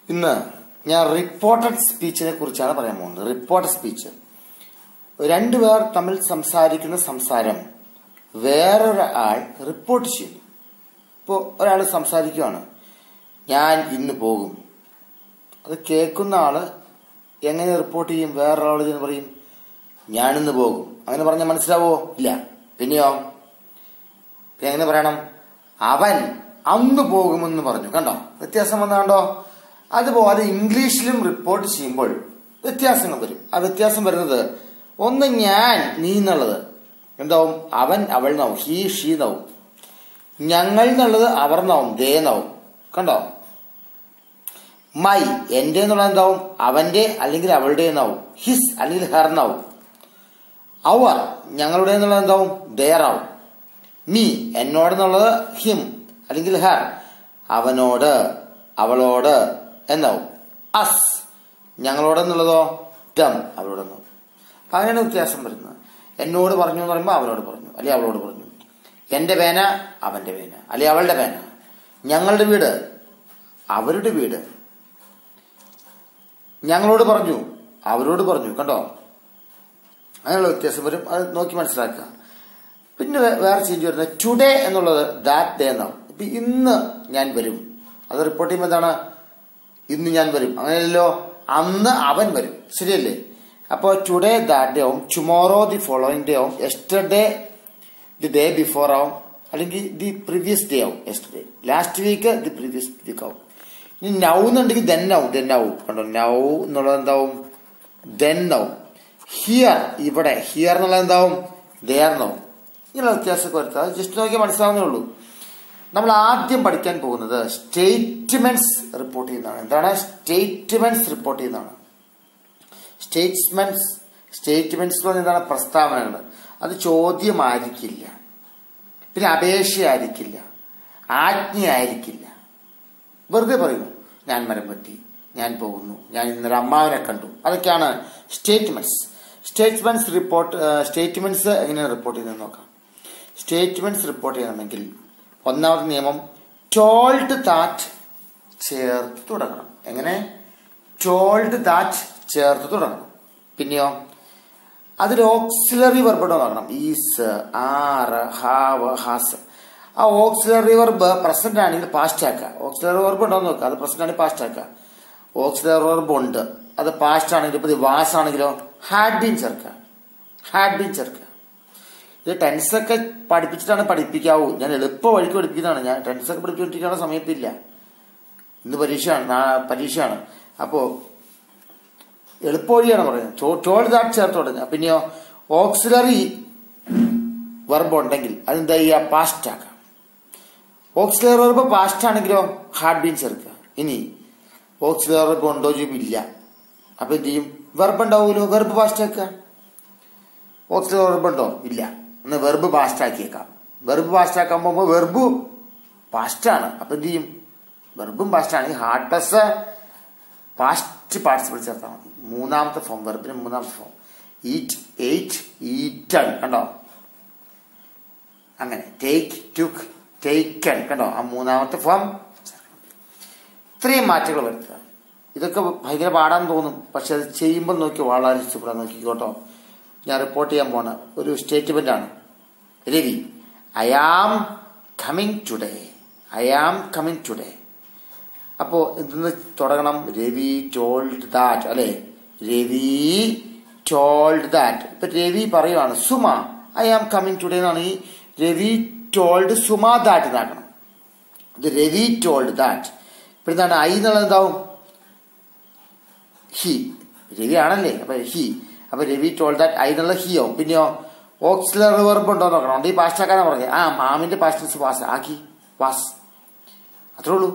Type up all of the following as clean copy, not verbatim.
ഇന്ന് ഞാൻ റിപ്പോർട്ടഡ് സ്പീച്ചിനെ കുറിച്ചാണ് പറയാൻ പോകുന്നത്. റിപ്പോർട്ടഡ് സ്പീച്ച്, രണ്ടുപേർ തമ്മിൽ സംസാരിക്കുന്ന സംസാരം വേറൊരാൾ റിപ്പോർട്ട് ചെയ്യുന്നു. ഇപ്പോൾ ഒരാൾ സംസാരിക്കുകയാണ്, ഞാൻ ഇന്ന് പോകും. അത് കേൾക്കുന്ന ആള് എങ്ങനെ റിപ്പോർട്ട് ചെയ്യും? വേറൊരാൾ എന്ന് പറയും, ഞാനിന്ന് പോകും. അങ്ങനെ പറഞ്ഞാൽ മനസ്സിലാവോ? ഇല്ല. പിന്നെയോ എങ്ങനെ പറയണം? അവൻ അന്ന് പോകുമെന്ന് പറഞ്ഞു. കണ്ടോ വ്യത്യാസം വന്ന? കണ്ടോ? അതുപോലെ ഇംഗ്ലീഷിലും റിപ്പോർട്ട് ചെയ്യുമ്പോൾ വ്യത്യാസങ്ങൾ വരും. ആ വ്യത്യാസം വരുന്നത്, ഒന്ന് ഞാൻ നീ എന്നുള്ളത് എന്താവും? അവൻ അവൾ എന്നാവും, ഹീ ഷീ എന്നാവും. ഞങ്ങൾ എന്നുള്ളത് അവർ എന്നാവും, ദേ എന്നാവും. കണ്ടോ? മൈ എന്റെ എന്നുള്ളത് എന്താവും? അവന്റെ അല്ലെങ്കിൽ അവളുടെ എന്നാവും, ഹിസ് അല്ലെങ്കിൽ ഹെർ എന്നാവും. അവർ ഞങ്ങളുടെ എന്നുള്ളത് എന്താവും? ദെയർ ആവും. മീ എന്നോടെന്നുള്ളത് ഹിം അല്ലെങ്കിൽ ഹെർ, അവനോട് അവളോട് എന്നാവും. അസ് ഞങ്ങളോട് എന്നുള്ളതോ ദം അവളോട് എന്നാവും. അങ്ങനെയാണ് വ്യത്യാസം വരുന്നത്. എന്നോട് പറഞ്ഞു എന്ന് പറയുമ്പോൾ അവനോട് പറഞ്ഞു അല്ലെ അവളോട് പറഞ്ഞു. എന്റെ പേന അവന്റെ പേന അല്ലെ അവളുടെ പേന. ഞങ്ങളുടെ വീട് അവരുടെ വീട്. ഞങ്ങളോട് പറഞ്ഞു അവരോട് പറഞ്ഞു. കണ്ടോ? അങ്ങനെയുള്ള വ്യത്യാസം വരും. അത് നോക്കി മനസ്സിലാക്കുക. പിന്നെ വേറെ ചേഞ്ച് വരുന്നത് ടുഡേ എന്നുള്ളത് ദാറ്റ് ഡേ എന്നാവും. ഇപ്പൊ ഇന്ന് ഞാൻ വരും, അത് റിപ്പോർട്ട് ചെയ്യുമ്പോൾ എന്താണ്? ഇന്ന് ഞാൻ വരും. അങ്ങനെയല്ലോ, അന്ന് അവൻ വരും. ശരിയല്ലേ? അപ്പോൾ ടുഡേ ദാറ്റ് ഡേ ആവും, ടുമോറോ ദി ഫോളോയിങ് ഡേ ആവും, യെസ്റ്റർഡേ ദി ഡേ ബിഫോർ ആവും, അല്ലെങ്കിൽ ദി പ്രീവിയസ് ഡേ ആവും. Yesterday last week the previous week ആവും. ഇനി നൗ എന്നുണ്ടെങ്കിൽ ദെൻ ആവും. ദെൻ ആവും. കണ്ടോ? നൗ എന്നുള്ളത് എന്താവും? ദെൻ ആവും. ഹിയർ ഇവിടെ, ഹിയർ എന്നുള്ളത് എന്താവും? ദെയർ എന്നാവും. ഇങ്ങനെ വ്യത്യാസമൊക്കെ വരുത്തുക. അത് ജസ്റ്റ് നോക്കി മനസ്സിലാവുന്നേ ഉള്ളൂ. നമ്മൾ ആദ്യം പഠിക്കാൻ പോകുന്നത് സ്റ്റേറ്റ്മെന്റ്സ് റിപ്പോർട്ട് ചെയ്യുന്നതാണ്. എന്താണ് സ്റ്റേറ്റ്മെന്റ്സ് റിപ്പോർട്ട് ചെയ്യുന്നതാണ്? സ്റ്റേറ്റ്മെന്റ്സ് എന്ന് പറഞ്ഞാൽ എന്താണ്? പ്രസ്താവനകൾ. അത് ചോദ്യമായിരിക്കില്ല, പിന്നെ അപേക്ഷയായിരിക്കില്ല, ആജ്ഞയായിരിക്കില്ല. വെറുതെ പറയുന്നു, ഞാൻ മരം വെട്ടി, ഞാൻ പോകുന്നു, ഞാൻ ഇന്നൊരു അമ്മാവനെ കണ്ടു. അതൊക്കെയാണ് സ്റ്റേറ്റ്മെന്റ്സ്. സ്റ്റേറ്റ്മെന്റ്സ് എങ്ങനെയാണ് റിപ്പോർട്ട് ചെയ്യുന്നത് നോക്കാം. സ്റ്റേറ്റ്മെന്റ്സ് റിപ്പോർട്ട് ചെയ്യണമെങ്കിൽ ഒന്നാമത്തെ നിയമം ടോൾഡ് ദാറ്റ് ചേർത്ത് തുടങ്ങണം. എങ്ങനെ? ടോൾഡ് ദാറ്റ് ചേർത്ത് തുടങ്ങണം. പിന്നെയോ അതിൽ ഓക്സിലറി വെർബ് നോക്കണം. Is, are, have, has. ആ ഓക്സിലറി വെർബ് പ്രസന്റ് ആണെങ്കിൽ പാസ്റ്റ് ആക്കുക. ഓക്സിലറി വെർബ് ഉണ്ടോ എന്ന് നോക്കുക. അത് പ്രസന്റ് ആണെങ്കിൽ പാസ്റ്റ് ആക്കുക. ഓക്സിലറി വെർബ് ഉണ്ട്, അത് പാസ്റ്റ് ആണെങ്കിൽ, ഇപ്പൊ വാസ് ആണെങ്കിലോ ഹാഡ് ബീൻ ചേർക്കുക. ഹാഡ് ബീൻ ചേർക്കുക. ഇത് ടെൻസൊക്കെ പഠിപ്പിച്ചിട്ടാണ് പഠിപ്പിക്കാവൂ. ഞാൻ എളുപ്പ വഴിക്ക് പഠിപ്പിക്കുന്നതാണ്. ഞാൻ ടെൻസൊക്കെ പഠിപ്പിച്ചിരിക്കാനുള്ള സമയത്തില്ല. ഇന്ന് പരീക്ഷയാണ്. അപ്പോ എളുപ്പ വഴിയാണ് പറയുന്നത്. ടോൾഡ് ദാറ്റ് ചേർത്ത് തുടങ്ങുക. പിന്നെയോ ഓക്സിലറി വെർബ് ഉണ്ടെങ്കിൽ അതെന്താ ചെയ്യുക? പാസ്റ്റ് ആക്കാം. ഓക്സിലറി വെർബ് പാസ്റ്റ് ആണെങ്കിലോ ഹാഡ് ബീൻ ചേർക്കുക. ഇനി ഓക്സിലറി വെർബ് ഉണ്ടോ ചോദിക്കില്ല. അപ്പൊ എന്ത് ചെയ്യും? വെർബ് ഉണ്ടാവുമല്ലോ, വെർബ് പാസ്റ്റ് ആക്കുക. ഓക്സിലറി വെർബ് ഉണ്ടോ? ഇല്ല. ഒന്ന് വെർബ് പാസ്റ്റ് ആക്കിയേക്കാം. വെർബ് പാസ്റ്റ് ആക്കാൻ പോകുമ്പോൾ വെർബ് പാസ്റ്റ് ആണ്. അപ്പൊ എന്ത് ചെയ്യും? വെർബും പാസ്റ്റ് ആണെങ്കിൽ ഹാർഡ് പ്ലസ് പാസ്റ്റ് പാർട്ടിസിപ്പിൾ ചേർത്താൽ മതി. മൂന്നാമത്തെ ഫോം, വെർബിന് മൂന്നാമത്തെ ഫോം. Eat, eight, eaten. കണ്ടോ? അങ്ങനെ ടേക്ക്, ടുക്ക്, ടേക്കൺ. കണ്ടോ? ആ മൂന്നാമത്തെ ഫോം. ഇത്രയും മാറ്റങ്ങൾ വരുത്തുക. ഇതൊക്കെ ഭയങ്കര പാടാന്ന് തോന്നും, പക്ഷെ അത് ചെയ്യുമ്പോൾ നോക്കി വളരെ സൂപ്പറാ. നോക്കിക്കോട്ടോ. ഞാൻ റിപ്പോർട്ട് ചെയ്യാൻ പോണ ഒരു സ്റ്റേറ്റ്മെന്റ് ആണ്. Ravi, I am coming today. I am coming today. അപ്പോ എന്തെന്ന് തുടങ്ങണം? രവി ടോൾഡ് ദാറ്റ് അല്ലെ? Ravi told that. ഇപ്പൊ രവി പറയുവാണ്, Suma I am coming today എന്നാണ്. ഈ രവി ടോൾഡ് സുമ ദാറ്റ് എന്നാക്കണം. ഇത് രവി ടോൾഡ് ദാറ്റ്. ഇപ്പൊ എന്താണ്? ഐ എന്നുള്ളത് എന്താവും? ഹി. രവി ആണല്ലേ, അപ്പൊ ഹി. അപ്പൊ രവി ടോൾഡ് ദാറ്റ് ഐ എന്നുള്ള ഹി ആവും. പിന്നെയോ ഓക്സിലറി വെർബ് ഉണ്ടോ നോക്കണം. ഉണ്ട്. ഈ പാസ്റ്റ് ആക്കാന്നാ പറഞ്ഞത്. മാമിന്റെ പാസ്റ്റ് വാസ് ആക്കി, വാസ്. അത്രേ ഉള്ളൂ.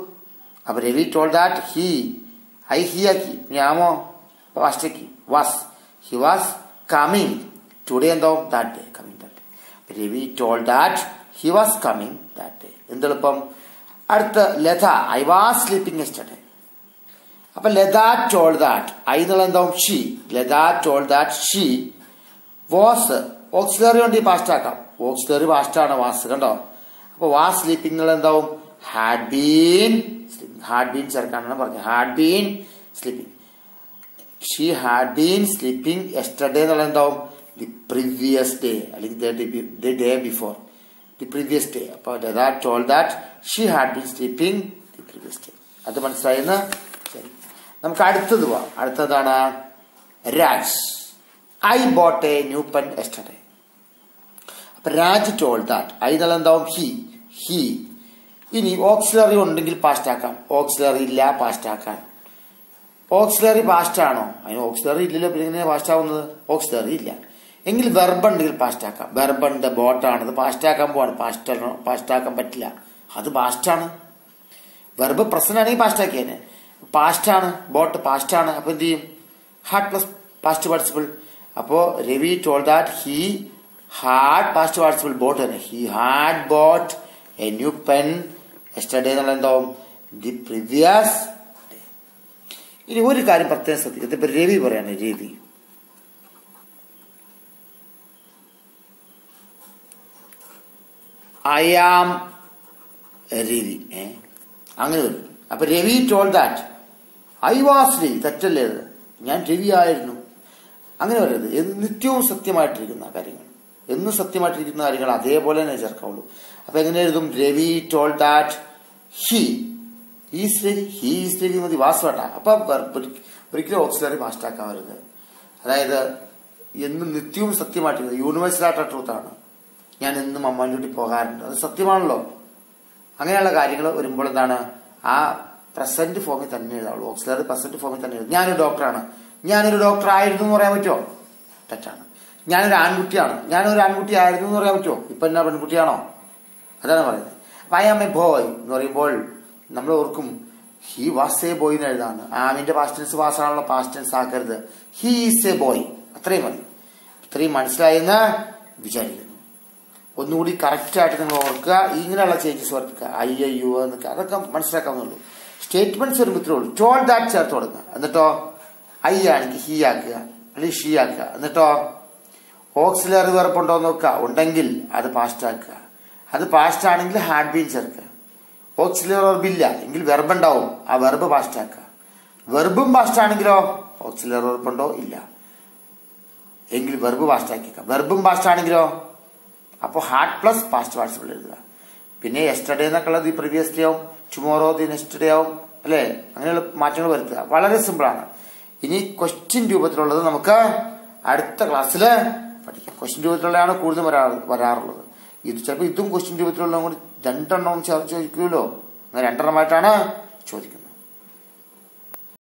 അപ്പൊ Ravi told that he, I he ആക്കി. ഞാമോ പാസ്റ്റ് ആക്കി, was. He was coming today എന്താവും? That day. Coming that day. Ravi told that he was coming that day. എന്തെളുപ്പം? അടുത്ത Latha, I was sleeping yesterday. അപ്പൊ ലത ടോൾഡ് ദാറ്റ് ഐ എന്നുള്ള എന്താവും? She. Latha told that she was. Auxiliary ഉണ്ട്, past ആക്കാം. Auxiliary past ആണ്, was. കണ്ടോ? അപ്പൊ വാസ് സ്ലീപ്പിംഗ് എന്നുള്ള എന്താവും? had been sleeping. Had been ചേർക്കാനാണ് പറഞ്ഞത്. Had been sleeping. She had been sleeping yesterday എന്നുള്ള എന്താവും ദി പ്രീവിയസ് ഡേ അല്ലെങ്കിൽ the day before, the previous day. അപ്പോൾ that told that she had been sleeping the previous day. അത് മനസ്സിലായെന്ന്. ശരി, നമുക്ക് അടുത്തത് പോവാം. അടുത്തതാണ് Raj. I bought a new pen yesterday. അപ്പൊ രാജ് ടോൾഡ് ദാറ്റ്. ഐ എന്നുള്ള എന്താവും ഹി. ഇനി ഓക്സിലറി ഉണ്ടെങ്കിൽ പാസ്റ്റ് ആക്കാം, ഓക്സിലറി ഇല്ല പാസ്റ്റ് ആക്കാൻ. ഓക്സിലറി പാസ്റ്റ് ആണോ? അതിന് ഓക്സിലറി ഇല്ലല്ലോ, പിന്നെ എങ്ങനെയാ പാസ്റ്റ് ആവുന്നത്? ഓക്സിലറി ഇല്ല എങ്കിൽ വെർബ് ഉണ്ടെങ്കിൽ പാസ്റ്റ് ആക്കാം. വെർബ് ഉണ്ട്, ബോട്ടാണ്, അത് പാസ്റ്റ് ആക്കാൻ പോവാണ്. പാസ്റ്റ് ആക്കാൻ പറ്റില്ല, അത് പാസ്റ്റ് ആണ്. വെർബ് പ്രസന്റ് ആണെങ്കിൽ പാസ്റ്റ് ആക്കിയേനെ. പാസ്റ്റ് ആണ്, ബോട്ട് പാസ്റ്റ് ആണ്. അപ്പൊ എന്ത് ചെയ്യും? Had plus past participle. അപ്പോ Ravi told that he had past participle bought തന്നെ. He had bought a new pen yesterday എന്നുള്ള എന്താവും ദി പ്രീവിയസ് ഡേ. ഇനി ഒരു കാര്യം പ്രത്യേകം ശ്രദ്ധിക്കുക. ഇപ്പൊ രവി പറയാണ്, രവി ഐ ആം രവി. അങ്ങനെ വരും. അപ്പൊ Ravi told that I was Ravi. തെറ്റല്ലേ അത്? ഞാൻ രവി ആയിരുന്നു. അങ്ങനെ പറയരുത്. നിത്യവും സത്യമായിട്ടിരിക്കുന്ന കാര്യങ്ങൾ, എന്നും സത്യമായിട്ടിരിക്കുന്ന കാര്യങ്ങൾ അതേപോലെ തന്നെ ചേർക്കാവുള്ളൂ. അപ്പൊ എങ്ങനെ എഴുതും? Ravi told that he is Ravi. He is Ravi മതി, വാസ് വേണ്ട. അപ്പൊ ഒരിക്കലും ഓക്സിലറി പാസ്റ്റ് ആക്കാൻ വരുന്നത്. അതായത് എന്നും നിത്യവും സത്യമായിട്ടിരിക്കുന്നത് യൂണിവേഴ്സൽ ആയിട്ടുള്ള ട്രൂത്താണ്. ഞാൻ എന്നും അമ്മാൻ്റെ വീട്ടിൽ പോകാറുണ്ട്, അത് സത്യമാണല്ലോ. അങ്ങനെയുള്ള കാര്യങ്ങൾ വരുമ്പോൾ എന്താണ്? ആ പ്രസന്റ് ഫോമിൽ തന്നെ എഴുതാവുള്ളൂ. ഓക്സിലറി പ്രസന്റ് ഫോമിൽ തന്നെ എഴുതും. ഞാനൊരു ഡോക്ടറാണ്, ഞാനൊരു ഡോക്ടർ ആയിരുന്നു എന്ന് പറയാൻ പറ്റുമോ? തെറ്റാണ്. ഞാനൊരു ആൺകുട്ടിയാണ്, ഞാനൊരു ആൺകുട്ടി ആയിരുന്നു എന്ന് പറയാൻ പറ്റുമോ? ഇപ്പൊ എന്നാ പെൺകുട്ടിയാണോ? അതാണ് പറയുന്നത്. അപ്പൊ ഐ ആം എ ബോയ് എന്ന് പറയുമ്പോൾ നമ്മൾ ഓർക്കും ഹി വാസ് എ ബോയ് എന്ന് എഴുതാണ്. ആമിന്റെ പാസ്റ്റ് ടെൻസ് വാസ് ആണല്ലോ, പാസ്റ്റ് ടെൻസ് ആക്കരുത്. ഹി ഈസ് എ ബോയ്, അത്രയും മതി. ഇത്രയും മനസ്സിലായെന്ന് വിചാരിക്കുന്നു. ഒന്നുകൂടി കറക്റ്റ് ആയിട്ട് നിങ്ങൾ ഓർക്കുക. ഇങ്ങനെയുള്ള ചേഞ്ചസ് വർക്കുക, ഐ യു എന്നൊക്കെ, അതൊക്കെ മനസ്സിലാക്കാവുന്നുള്ളൂ. സ്റ്റേറ്റ്മെന്റ്സ് വരുമ്പോൾ ഇത്രേ ഉള്ളൂ. ടോൾഡ് ദാറ്റ് ചേർത്ത് കൊടുക്കുക. എന്നിട്ടോ ഐ ആണെങ്കിൽ ഹി ആക്കുക, അല്ലെങ്കിൽ ഷീ ആക്കുക. എന്നിട്ടോ ഓക്സിലറി വെർബ് ഉണ്ടോ എന്ന് നോക്കുക. ഉണ്ടെങ്കിൽ അത് പാസ്റ്റ് ആക്കുക. അത് പാസ്റ്റ് ആണെങ്കിൽ ഹാഡ് ബീൻ ചേർക്കുക. ഓക്സിലറി വെർബ് ഇല്ല എങ്കിൽ വെർബ് ഉണ്ടാവും, ആ വെർബ് പാസ്റ്റ് ആക്കുക. വെർബും പാസ്റ്റ് ആണെങ്കിലോ ഓക്സിലറി വെർബ് ഉണ്ടോ? ഇല്ല എങ്കിൽ വെർബ് പാസ്റ്റ് ആക്കിയേക്കാം. വെർബും പാസ്റ്റ് ആണെങ്കിലോ അപ്പോൾ ഹാഡ് പ്ലസ് പാസ്റ്റ് പാർട്ടിസിപ്പിൾ എഴുതുക. പിന്നെ യെസ്റ്റർഡേ എന്നൊക്കെ ഉള്ളത് ഈ പ്രീവിയസ് ഡേ ആവും, ടുമോറോ ദി നെക്സ്റ്റ് ഡേ ആവും, അല്ലെ? അങ്ങനെയുള്ള മാറ്റങ്ങൾ വരുത്തുക. വളരെ സിമ്പിളാണ്. ഇനി ക്വസ്റ്റ്യൻ രൂപത്തിലുള്ളത് നമുക്ക് അടുത്ത ക്ലാസ്സിൽ പഠിക്കാം. ക്വസ്റ്റ്യൻ രൂപത്തിലുള്ളതാണ് കൂടുതൽ വരാറുള്ളത്. ഇത് ചിലപ്പോൾ ഇതും ക്വസ്റ്റ്യൻ രൂപത്തിലുള്ള കൂടി രണ്ടെണ്ണവും ചോദിക്കുമല്ലോ. അങ്ങനെ രണ്ടെണ്ണമായിട്ടാണ് ചോദിക്കുന്നത്.